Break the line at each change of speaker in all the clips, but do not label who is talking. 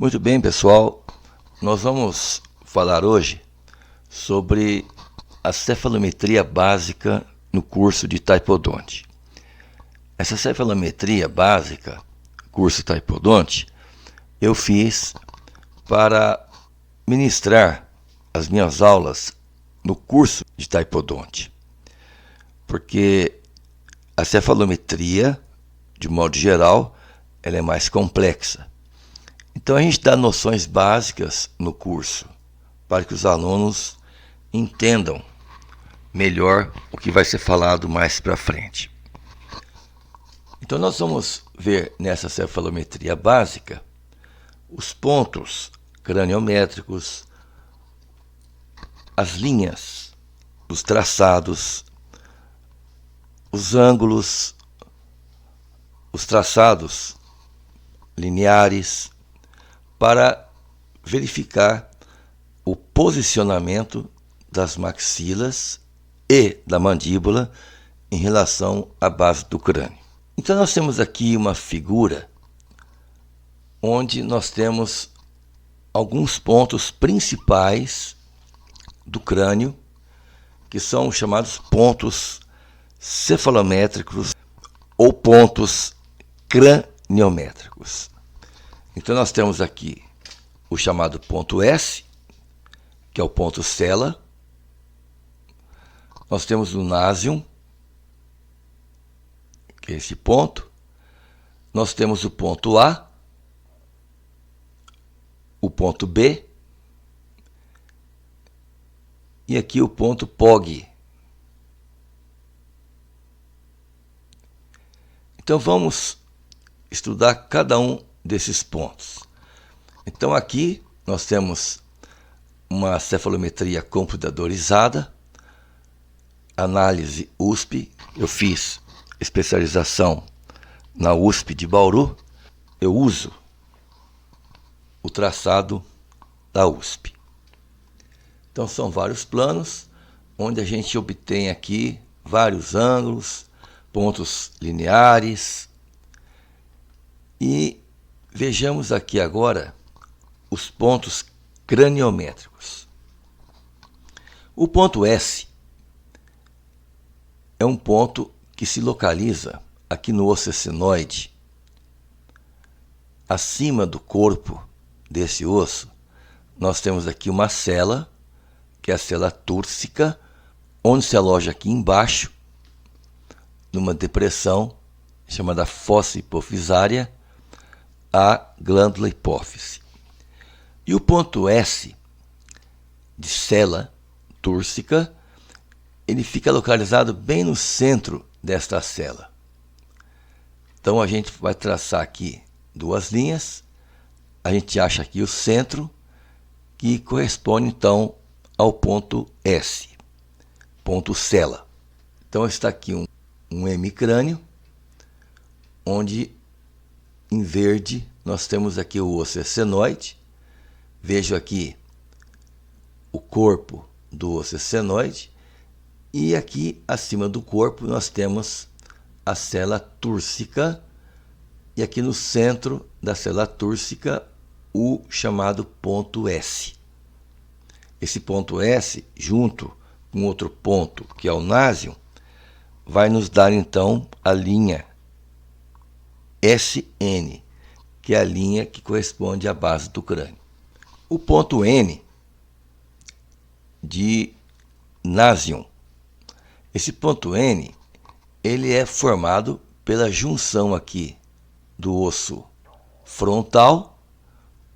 Muito bem, pessoal. Nós vamos falar hoje sobre a cefalometria básica no curso de Taipodonte. Essa cefalometria básica, curso Taipodonte, eu fiz para ministrar as minhas aulas no curso de Taipodonte, porque a cefalometria, de modo geral, ela é mais complexa. Então a gente dá noções básicas no curso, para que os alunos entendam melhor o que vai ser falado mais para frente. Então nós vamos ver nessa cefalometria básica os pontos craniométricos, as linhas, os traçados, os ângulos, os traçados lineares, para verificar o posicionamento das maxilas e da mandíbula em relação à base do crânio. Então nós temos aqui uma figura onde nós temos alguns pontos principais do crânio, que são chamados pontos cefalométricos ou pontos craniométricos. Então nós temos aqui o chamado ponto S, que é o ponto sela. Nós temos o násium, que é esse ponto. Nós temos o ponto A, o ponto B e aqui o ponto POG. Então vamos estudar cada um desses pontos. Então aqui nós temos uma cefalometria computadorizada, análise USP. Eu fiz especialização na USP de Bauru. Eu uso o traçado da USP. Então são vários planos, onde a gente obtém aqui vários ângulos, pontos lineares. E vejamos aqui agora os pontos craniométricos. O ponto S é um ponto que se localiza aqui no osso senoide, acima do corpo desse osso. Nós temos aqui uma cela, que é a cela túrcica, onde se aloja aqui embaixo, numa depressão chamada fossa hipofisária, a glândula hipófise. E o ponto S de cela túrcica, ele fica localizado bem no centro desta cela. Então a gente vai traçar aqui duas linhas, a gente acha aqui o centro, que corresponde então ao ponto S, ponto cela. Então está aqui um hemicrânio, onde em verde nós temos aqui o osso senoide. Vejo aqui o corpo do osso senoide e aqui acima do corpo nós temos a cela túrcica e aqui no centro da cela túrcica o chamado ponto S. Esse ponto S, junto com outro ponto que é o násium, vai nos dar então a linha SN, que é a linha que corresponde à base do crânio. O ponto N de násium. Esse ponto N, ele é formado pela junção aqui do osso frontal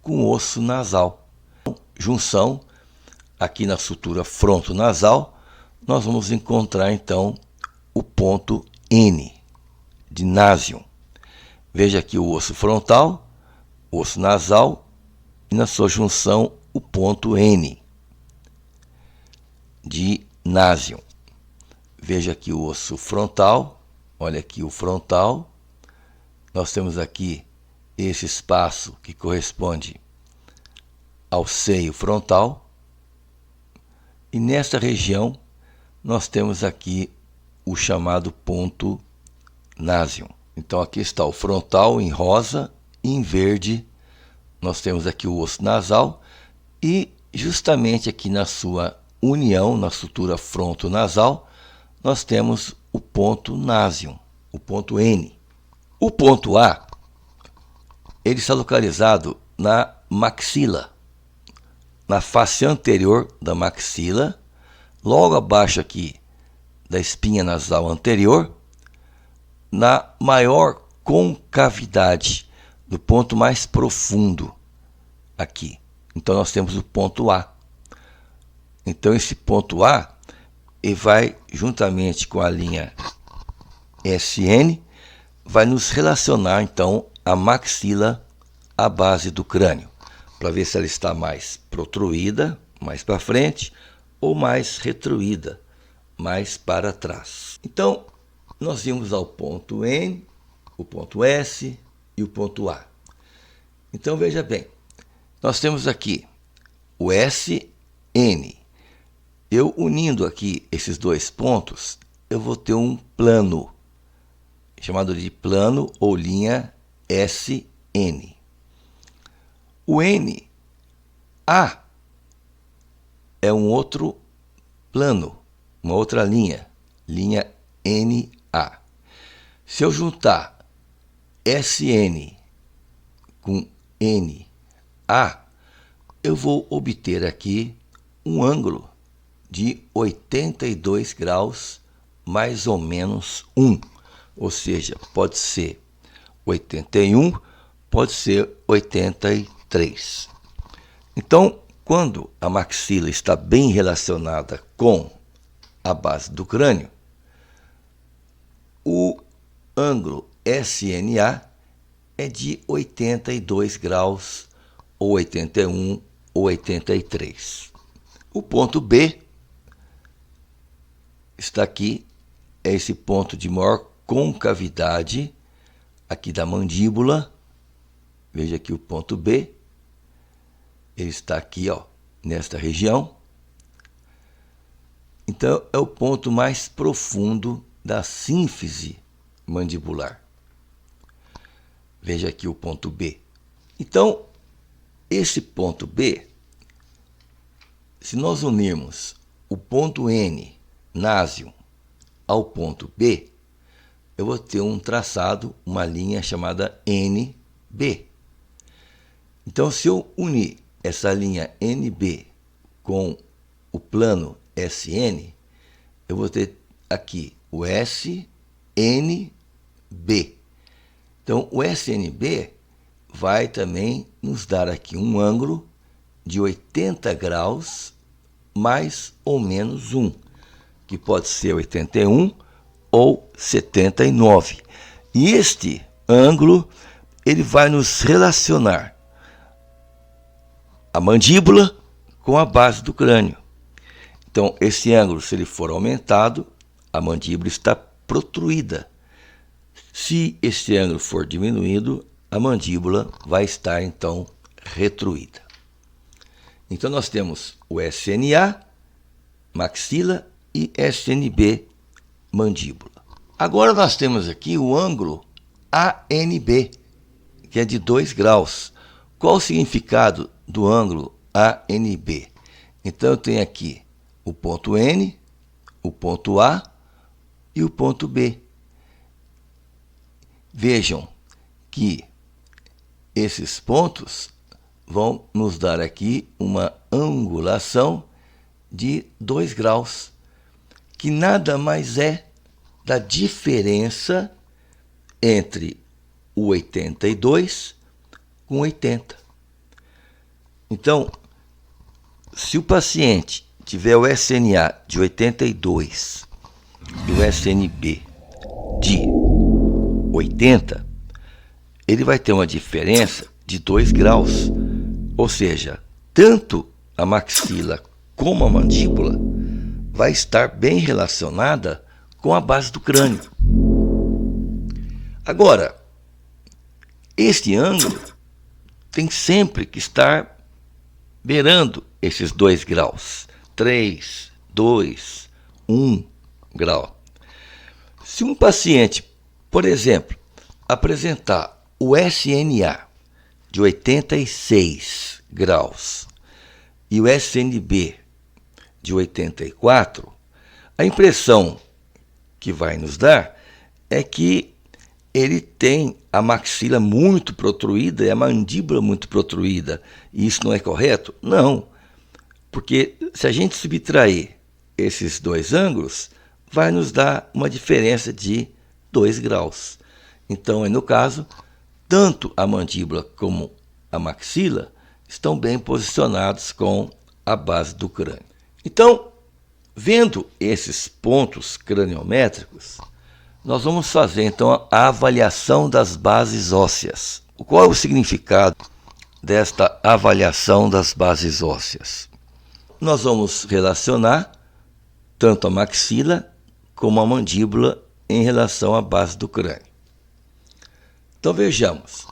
com o osso nasal. Junção aqui na sutura frontonasal, nós vamos encontrar então o ponto N de násium. Veja aqui o osso frontal, o osso nasal e na sua junção o ponto N de násium. Veja aqui o osso frontal, olha aqui o frontal. Nós temos aqui esse espaço que corresponde ao seio frontal. E nesta região nós temos aqui o chamado ponto násium. Então aqui está o frontal em rosa e em verde nós temos aqui o osso nasal e justamente aqui na sua união, na sutura frontonasal, nós temos o ponto násium, o ponto N. O ponto A, ele está localizado na maxila, na face anterior da maxila, logo abaixo aqui da espinha nasal anterior, na maior concavidade, do ponto mais profundo aqui. Então nós temos o ponto A. Então esse ponto A ele vai juntamente com a linha SN, vai nos relacionar então a maxila à base do crânio, para ver se ela está mais protruída, mais para frente, ou mais retruída, mais para trás. Então, nós vimos ao ponto N, o ponto S e o ponto A. Então, veja bem, nós temos aqui o SN. Eu unindo aqui esses dois pontos, eu vou ter um plano, chamado de plano ou linha SN. O NA é um outro plano, uma outra linha, linha NA. Se eu juntar SN com NA, eu vou obter aqui um ângulo de 82 graus, mais ou menos 1. Ou seja, pode ser 81, pode ser 83. Então, quando a maxila está bem relacionada com a base do crânio, o ângulo SNA é de 82 graus, ou 81, ou 83. O ponto B está aqui, é esse ponto de maior concavidade aqui da mandíbula. Veja aqui o ponto B. Ele está aqui, ó, nesta região. Então, é o ponto mais profundo da sínfise mandibular. Veja aqui o ponto B. Então, esse ponto B, se nós unirmos o ponto N, násium, ao ponto B, eu vou ter um traçado, uma linha chamada NB. Então, se eu unir essa linha NB com o plano SN, eu vou ter aqui o SNB. Então, o SNB vai também nos dar aqui um ângulo de 80 graus, mais ou menos 1, que pode ser 81 ou 79. E este ângulo, ele vai nos relacionar a mandíbula com a base do crânio. Então, esse ângulo, se ele for aumentado, a mandíbula está protruída. Se esse ângulo for diminuído, a mandíbula vai estar, então, retruída. Então, nós temos o SNA, maxila, e SNB, mandíbula. Agora, nós temos aqui o ângulo ANB, que é de 2 graus. Qual o significado do ângulo ANB? Então, eu tenho aqui o ponto N, o ponto A e o ponto B. Vejam que esses pontos vão nos dar aqui uma angulação de 2 graus, que nada mais é da diferença entre o 82 com 80. Então, se o paciente tiver o SNA de 82 e o SNB de 80, ele vai ter uma diferença de 2 graus. Ou seja, tanto a maxila como a mandíbula vai estar bem relacionada com a base do crânio. Agora, este ângulo tem sempre que estar beirando esses 2 graus. 3, 2, 1 grau. Se um paciente, por exemplo, apresentar o SNA de 86 graus e o SNB de 84, a impressão que vai nos dar é que ele tem a maxila muito protruída e a mandíbula muito protruída. E isso não é correto? Não, porque se a gente subtrair esses dois ângulos, vai nos dar uma diferença de 2 graus. Então, no caso, tanto a mandíbula como a maxila estão bem posicionados com a base do crânio. Então, vendo esses pontos craniométricos, nós vamos fazer então a avaliação das bases ósseas. Qual é o significado desta avaliação das bases ósseas? Nós vamos relacionar tanto a maxila como a mandíbula em relação à base do crânio. Então vejamos,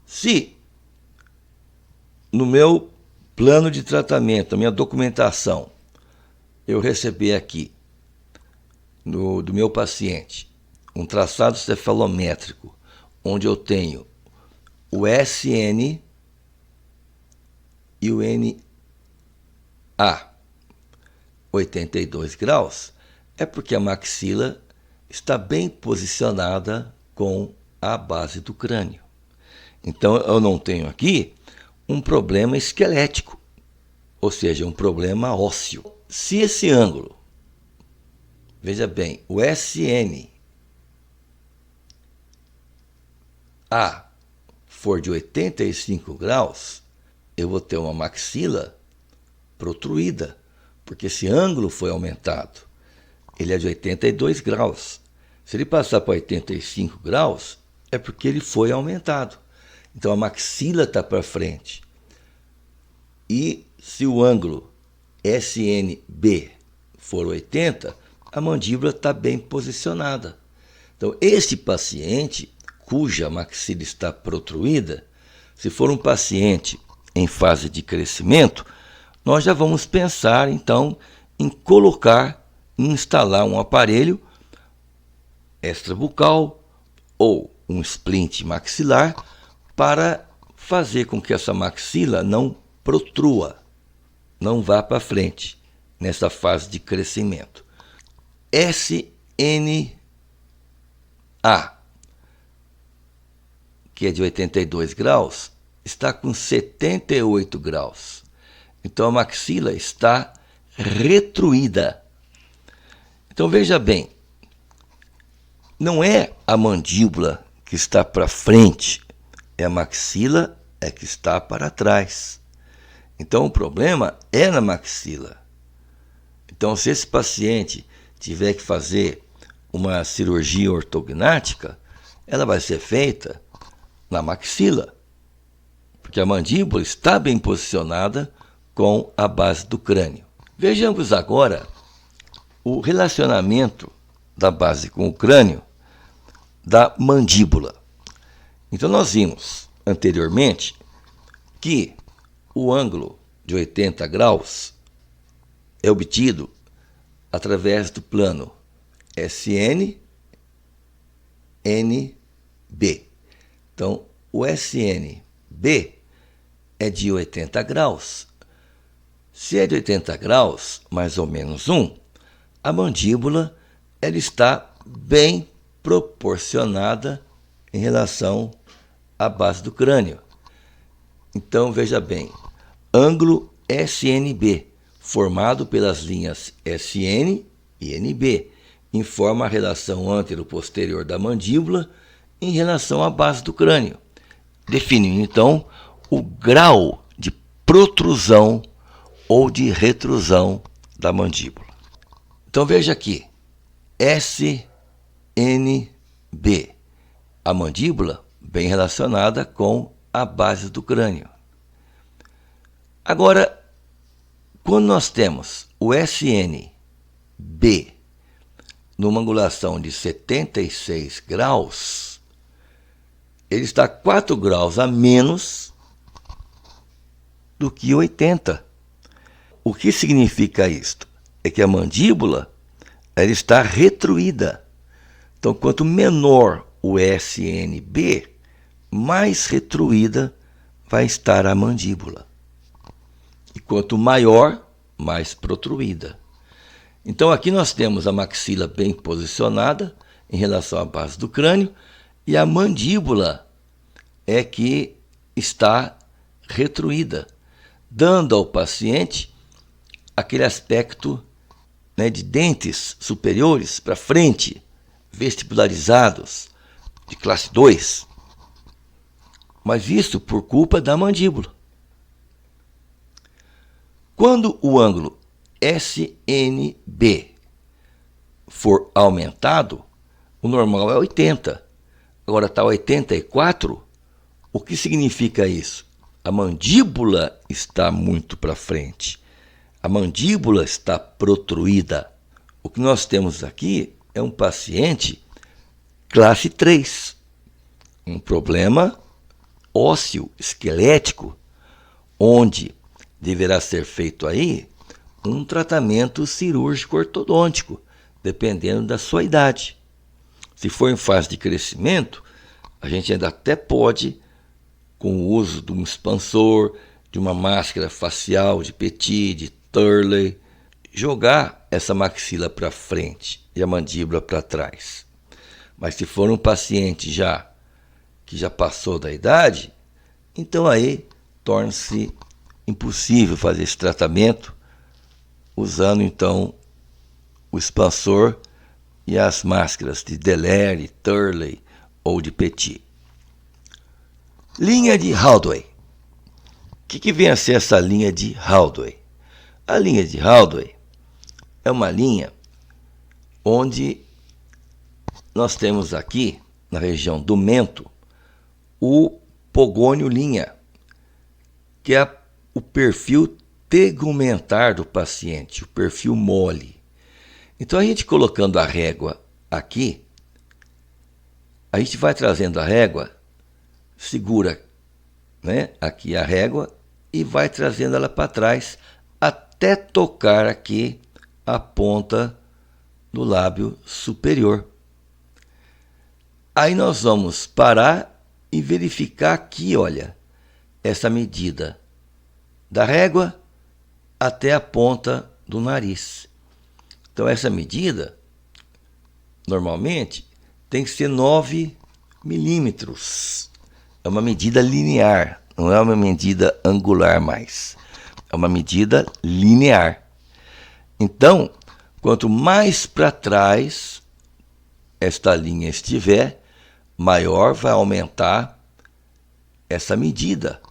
se no meu plano de tratamento, na minha documentação, eu receber aqui do meu paciente um traçado cefalométrico, onde eu tenho o SN e o NA 82 graus, é porque a maxila está bem posicionada com a base do crânio. Então eu não tenho aqui um problema esquelético, ou seja, um problema ósseo. Se esse ângulo, veja bem, o SNA for de 85 graus, eu vou ter uma maxila protruída, porque esse ângulo foi aumentado. Ele é de 82 graus. Se ele passar para 85 graus, é porque ele foi aumentado. Então a maxila está para frente. E se o ângulo SNB for 80, a mandíbula está bem posicionada. Então, este paciente cuja maxila está protruída, se for um paciente em fase de crescimento, nós já vamos pensar, então, em colocar, instalar um aparelho extrabucal ou um splint maxilar para fazer com que essa maxila não protrua, não vá para frente nessa fase de crescimento. SNA, que é de 82 graus, está com 78 graus. Então a maxila está retruída. Então veja bem, não é a mandíbula que está para frente, é a maxila que está para trás. Então o problema é na maxila. Então se esse paciente tiver que fazer uma cirurgia ortognática, ela vai ser feita na maxila, porque a mandíbula está bem posicionada com a base do crânio. Vejamos agora o relacionamento da base com o crânio da mandíbula. Então nós vimos anteriormente que o ângulo de 80 graus é obtido através do plano SNNB. Então, o SNB é de 80 graus. Se é de 80 graus, mais ou menos 1, a mandíbula ela está bem proporcionada em relação à base do crânio. Então, veja bem, ângulo SNB, formado pelas linhas SN e NB, informa a relação antero-posterior da mandíbula em relação à base do crânio, definindo então o grau de protrusão ou de retrusão da mandíbula. Então veja aqui, SNB, a mandíbula bem relacionada com a base do crânio. Agora, quando nós temos o SNB numa angulação de 76 graus, ele está 4 graus a menos do que 80. O que significa isto? É que a mandíbula ela está retruída. Então, quanto menor o SNB, mais retruída vai estar a mandíbula. E quanto maior, mais protruída. Então aqui nós temos a maxila bem posicionada em relação à base do crânio e a mandíbula é que está retruída, dando ao paciente aquele aspecto, né, de dentes superiores para frente, vestibularizados, de classe 2. Mas isso por culpa da mandíbula. Quando o ângulo SNB for aumentado, o normal é 80. Agora está 84. O que significa isso? A mandíbula está muito para frente. A mandíbula está protruída. O que nós temos aqui é um paciente classe 3. Um problema ósseo, esquelético, onde deverá ser feito aí um tratamento cirúrgico ortodôntico, dependendo da sua idade. Se for em fase de crescimento, a gente ainda até pode, com o uso de um expansor, de uma máscara facial de Petit, de Turley, jogar essa maxila para frente e a mandíbula para trás. Mas se for um paciente que já passou da idade, então aí torna-se impossível fazer esse tratamento usando então o expansor e as máscaras de Dallaire, Turley ou de Petit. Linha de Haldway. O que vem a ser essa linha de Haldway? A linha de Haldway é uma linha onde nós temos aqui, na região do mento, o pogônio-linha, que é o perfil tegumentar do paciente, o perfil mole. Então, a gente colocando a régua aqui, a gente vai trazendo a régua, segura, né, aqui a régua e vai trazendo ela para trás até tocar aqui a ponta do lábio superior. Aí nós vamos parar e verificar aqui, olha, essa medida da régua até a ponta do nariz. Então essa medida, normalmente, tem que ser 9 milímetros. É uma medida linear, não é uma medida angular mais. É uma medida linear. Então, quanto mais para trás esta linha estiver, maior vai aumentar essa medida.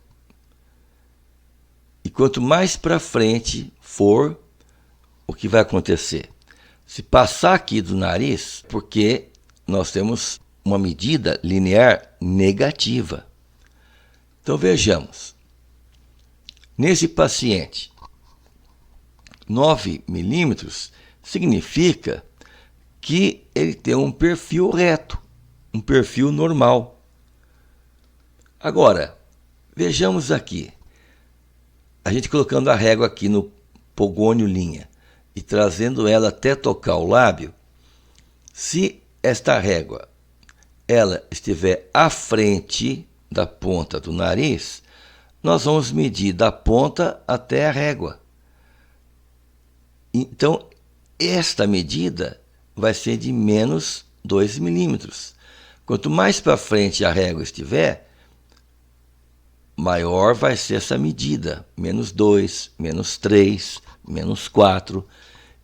E quanto mais para frente for, o que vai acontecer? Se passar aqui do nariz, porque nós temos uma medida linear negativa. Então vejamos. Nesse paciente, 9 milímetros significa que ele tem um perfil reto, um perfil normal. Agora, vejamos aqui. A gente colocando a régua aqui no pogônio-linha e trazendo ela até tocar o lábio, se esta régua ela estiver à frente da ponta do nariz, nós vamos medir da ponta até a régua. Então, esta medida vai ser de menos 2 milímetros. Quanto mais para frente a régua estiver, maior vai ser essa medida, menos 2, menos 3, menos 4.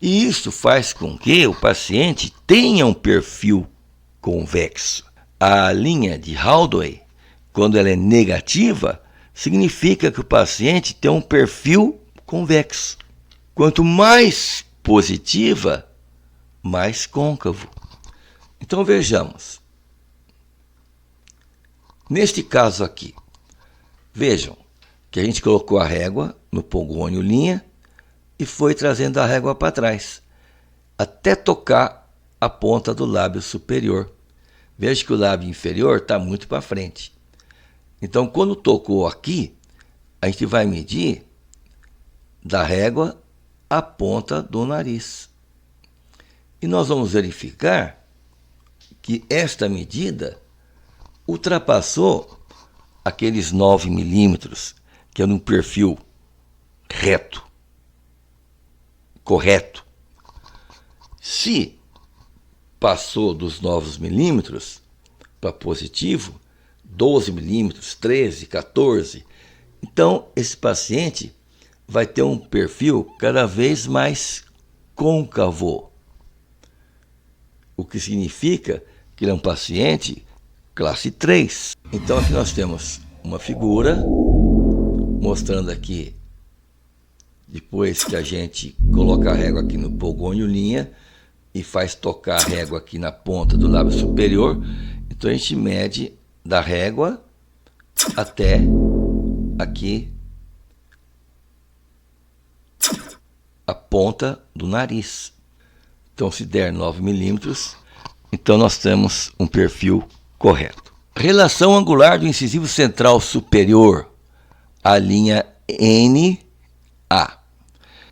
E isso faz com que o paciente tenha um perfil convexo. A linha de Haldway, quando ela é negativa, significa que o paciente tem um perfil convexo. Quanto mais positiva, mais côncavo. Então vejamos. Neste caso aqui, vejam que a gente colocou a régua no pogônio-linha e foi trazendo a régua para trás, até tocar a ponta do lábio superior. Veja que o lábio inferior está muito para frente. Então, quando tocou aqui, a gente vai medir da régua a ponta do nariz. E nós vamos verificar que esta medida ultrapassou aqueles 9 milímetros, que é num perfil reto, correto. Se passou dos 9 milímetros para positivo, 12 milímetros, 13, 14, então esse paciente vai ter um perfil cada vez mais côncavo, o que significa que ele é um paciente classe 3. Então aqui nós temos uma figura mostrando aqui, depois que a gente coloca a régua aqui no polgônio linha e faz tocar a régua aqui na ponta do lábio superior, então a gente mede da régua até aqui a ponta do nariz. Então se der 9 milímetros, então nós temos um perfil correto. Relação angular do incisivo central superior, a linha NA.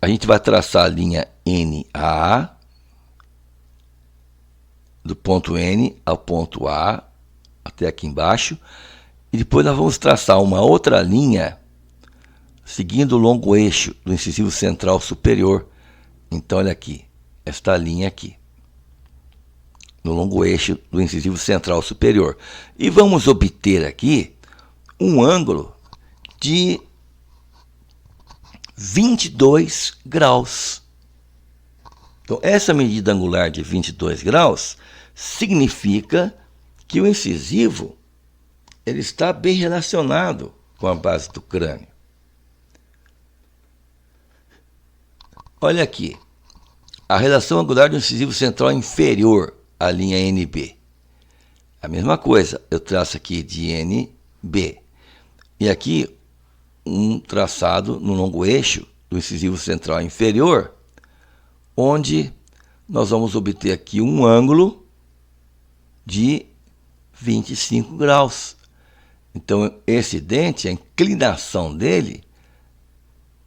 A gente vai traçar a linha NA, do ponto N ao ponto A, até aqui embaixo, e depois nós vamos traçar uma outra linha, seguindo o longo eixo do incisivo central superior. Então olha aqui, esta linha aqui, no longo eixo do incisivo central superior. E vamos obter aqui um ângulo de 22 graus. Então, essa medida angular de 22 graus significa que o incisivo ele está bem relacionado com a base do crânio. Olha aqui, a relação angular do incisivo central inferior, a linha NB. A mesma coisa, eu traço aqui de NB. E aqui um traçado no longo eixo do incisivo central inferior, onde nós vamos obter aqui um ângulo de 25 graus. Então, esse dente, a inclinação dele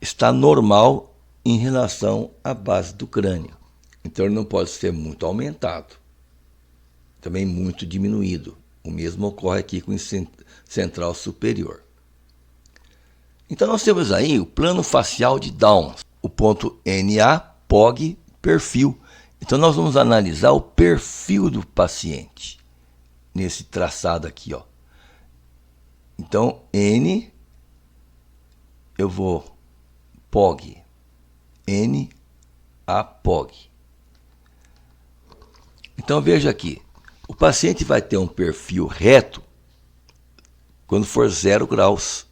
está normal em relação à base do crânio. Então, ele não pode ser muito aumentado, também muito diminuído. O mesmo ocorre aqui com o central superior. Então, nós temos aí o plano facial de Downs, o ponto NA, POG, perfil. Então, nós vamos analisar o perfil do paciente nesse traçado aqui, ó. Então, N, eu vou POG, N, A, POG. Então, veja aqui, o paciente vai ter um perfil reto quando for 0 graus.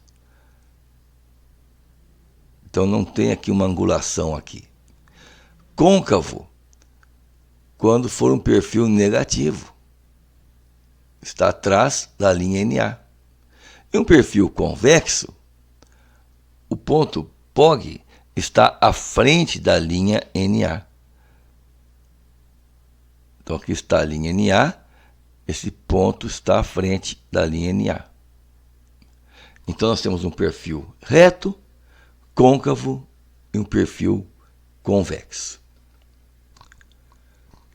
Então, não tem aqui uma angulação aqui. Côncavo, quando for um perfil negativo. Está atrás da linha NA. Em um perfil convexo, o ponto POG está à frente da linha NA. Então, aqui está a linha NA, esse ponto está à frente da linha NA. Então, nós temos um perfil reto, côncavo e um perfil convexo.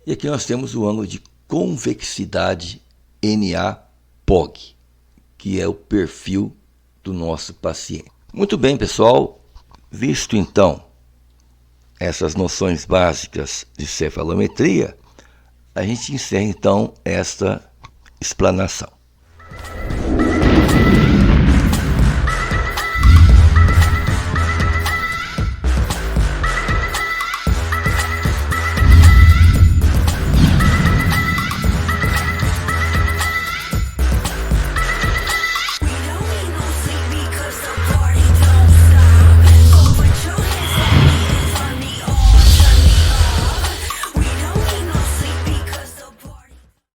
E aqui nós temos o ângulo de convexidade NA-POG, que é o perfil do nosso paciente. Muito bem, pessoal, visto então essas noções básicas de cefalometria, a gente encerra então esta explanação.